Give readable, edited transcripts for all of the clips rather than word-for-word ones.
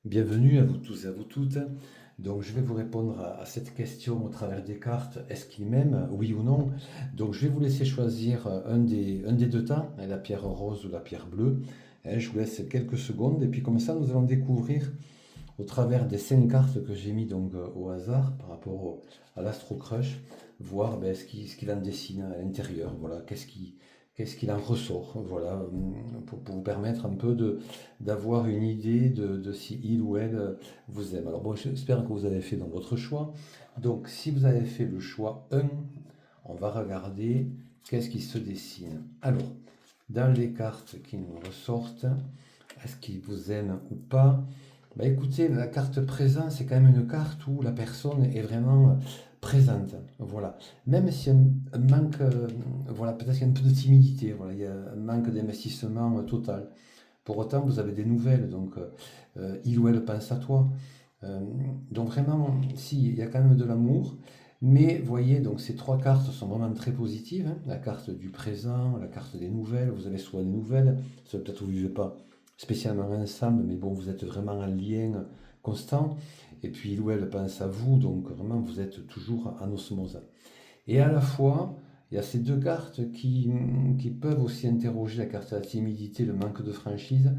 Bienvenue à vous tous et à vous toutes. Donc, je vais vous répondre à cette question au travers des cartes. Est-ce qu'il m'aime, oui ou non? Donc, je vais vous laisser choisir un des deux tas, hein, la pierre rose ou la pierre bleue. Je vous laisse quelques secondes et puis comme ça, nous allons découvrir au travers des 5 cartes que j'ai mis donc au hasard par rapport à l'Astro Crush, voir ce qu'il en dessine à l'intérieur. Voilà, qu'est-ce qu'il en ressort. Voilà, pour vous permettre un peu d'avoir une idée de si il ou elle vous aime. Alors bon, j'espère que vous avez fait dans votre choix. Donc, si vous avez fait le choix 1, on va regarder qu'est-ce qui se dessine. Alors, dans les cartes qui nous ressortent, est-ce qu'il vous aime ou pas? Bah écoutez, la carte présent, c'est quand même une carte où la personne est vraiment présente. Voilà. Même s'il y a un manque, voilà, peut-être qu'il y a un peu de timidité, voilà, il y a un manque d'investissement total. Pour autant, vous avez des nouvelles, donc il ou elle pense à toi. Euh, donc vraiment, si, il y a quand même de l'amour. Mais voyez, donc ces 3 cartes sont vraiment très positives, hein. La carte du présent, la carte des nouvelles, vous avez soit des nouvelles, soit peut-être vous ne vivez pas spécialement ensemble, mais bon, vous êtes vraiment en lien constant. Et puis il ou elle pense à vous, donc vraiment vous êtes toujours en osmose. Et à la fois, il y a ces 2 cartes qui peuvent aussi interroger la carte de la timidité, le manque de franchise.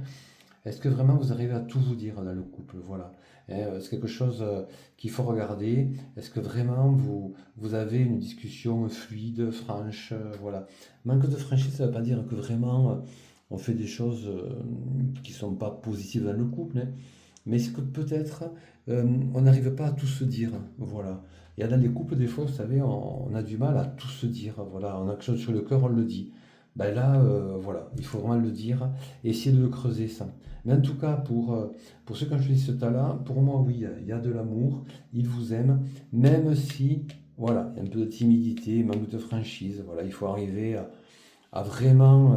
Est-ce que vraiment vous arrivez à tout vous dire dans le couple? Voilà. C'est quelque chose qu'il faut regarder. Est-ce que vraiment vous avez une discussion fluide, franche? Voilà. Manque de franchise, ça ne veut pas dire que vraiment on fait des choses qui ne sont pas positives dans le couple, hein. Mais c'est que peut-être on n'arrive pas à tout se dire. Voilà. Il y a dans les couples, des fois, vous savez, on a du mal à tout se dire. Voilà. On a quelque chose sur le cœur, on le dit. Ben là, voilà, il faut vraiment le dire et essayer de le creuser ça. Mais en tout cas, pour ceux qui ont choisi ce tas-là, pour moi, oui, il y a de l'amour, il vous aime, même si, voilà, il y a un peu de timidité, manque de franchise, voilà, il faut arriver à vraiment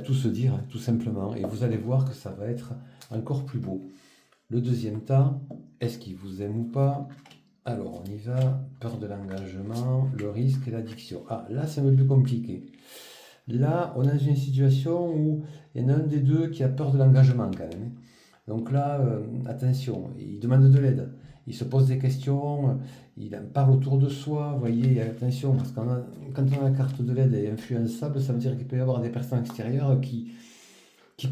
tout se dire, hein, tout simplement, et vous allez voir que ça va être encore plus beau. Le deuxième tas, est-ce qu'il vous aime ou pas? Alors, on y va, peur de l'engagement, le risque et l'addiction. Ah, là, c'est un peu plus compliqué. Là, on est dans une situation où il y en a un des deux qui a peur de l'engagement quand même, hein. Donc là, attention, il demande de l'aide. Il se pose des questions, il en parle autour de soi, vous voyez, attention, parce que quand on a la carte de l'aide est influençable, ça veut dire qu'il peut y avoir des personnes extérieures qui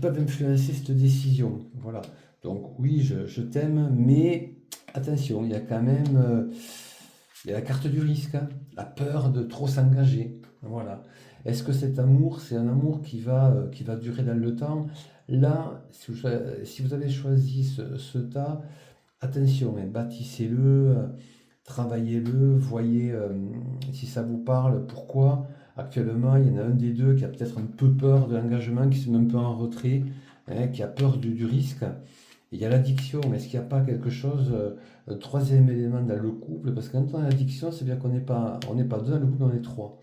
peuvent influencer cette décision. Voilà. Donc oui, je t'aime, mais attention, il y a quand même il y a la carte du risque, hein, la peur de trop s'engager. Voilà. Est-ce que cet amour, c'est un amour qui va durer dans le temps? Là, si vous avez choisi ce tas, attention, hein, bâtissez-le, travaillez-le, voyez si ça vous parle, pourquoi. Actuellement, il y en a un des deux qui a peut-être un peu peur de l'engagement, qui se met un peu en retrait, hein, qui a peur du risque. Il y a l'addiction, mais est-ce qu'il n'y a pas quelque chose, un troisième élément dans le couple? Parce que quand on a l'addiction, c'est bien qu'on n'est pas deux dans le couple, on est trois.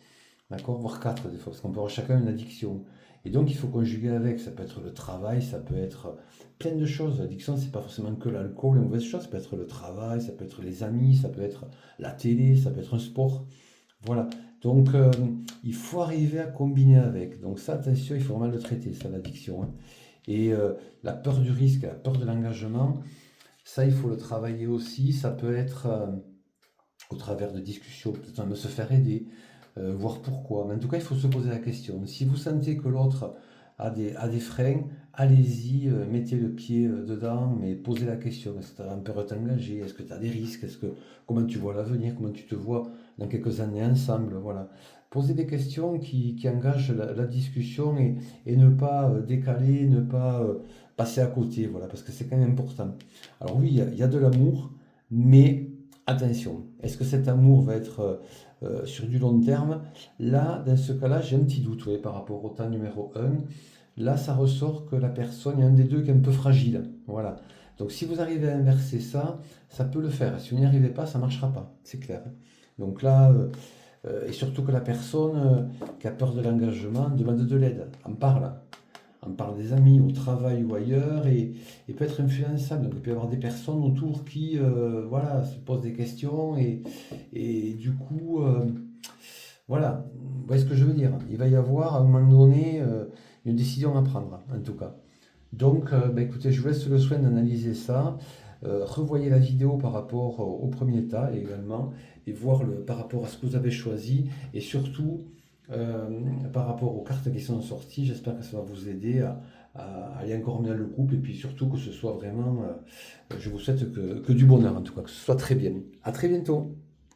D'accord? Voire quatre des fois, parce qu'on peut avoir chacun une addiction. Et donc il faut conjuguer avec. Ça peut être le travail, ça peut être plein de choses. L'addiction, c'est pas forcément que l'alcool, les mauvaises choses. Ça peut être le travail, ça peut être les amis, ça peut être la télé, ça peut être un sport. Voilà. Donc il faut arriver à combiner avec. Donc ça, attention, il faut vraiment le traiter, ça, l'addiction, hein. Et la peur du risque, la peur de l'engagement, ça, il faut le travailler aussi. Ça peut être au travers de discussions, peut-être même se faire aider, voir pourquoi. Mais en tout cas, il faut se poser la question. Si vous sentez que l'autre a des freins, allez-y, mettez le pied dedans, mais posez la question. Est-ce que tu as un peu t'engager? Est-ce que tu as des risques? Comment tu vois l'avenir? Comment tu te vois dans quelques années ensemble? Voilà. Posez des questions qui engagent la discussion et ne pas décaler, ne pas passer à côté, voilà, parce que c'est quand même important. Alors oui, il y a de l'amour, mais attention, est-ce que cet amour va être sur du long terme? Là, dans ce cas-là, j'ai un petit doute, ouais, par rapport au temps numéro un. Là, ça ressort que la personne, il y a un des deux qui est un peu fragile. Voilà. Donc si vous arrivez à inverser ça, ça peut le faire. Si vous n'y arrivez pas, ça ne marchera pas. C'est clair. Donc là, et surtout que la personne qui a peur de l'engagement demande de l'aide, en parle. On parle des amis, au travail ou ailleurs, et peut être influençable. Donc, il peut y avoir des personnes autour qui voilà, se posent des questions, et du coup, voilà, vous voyez ce que je veux dire. Il va y avoir à un moment donné une décision à prendre, en tout cas. Donc, écoutez, je vous laisse le soin d'analyser ça. Revoyez la vidéo par rapport au premier tas également et voir par rapport à ce que vous avez choisi et surtout euh, par rapport aux cartes qui sont sorties. J'espère que ça va vous aider à aller encore mieux dans le groupe et puis surtout que ce soit vraiment, je vous souhaite que du bonheur en tout cas, que ce soit très bien. À très bientôt.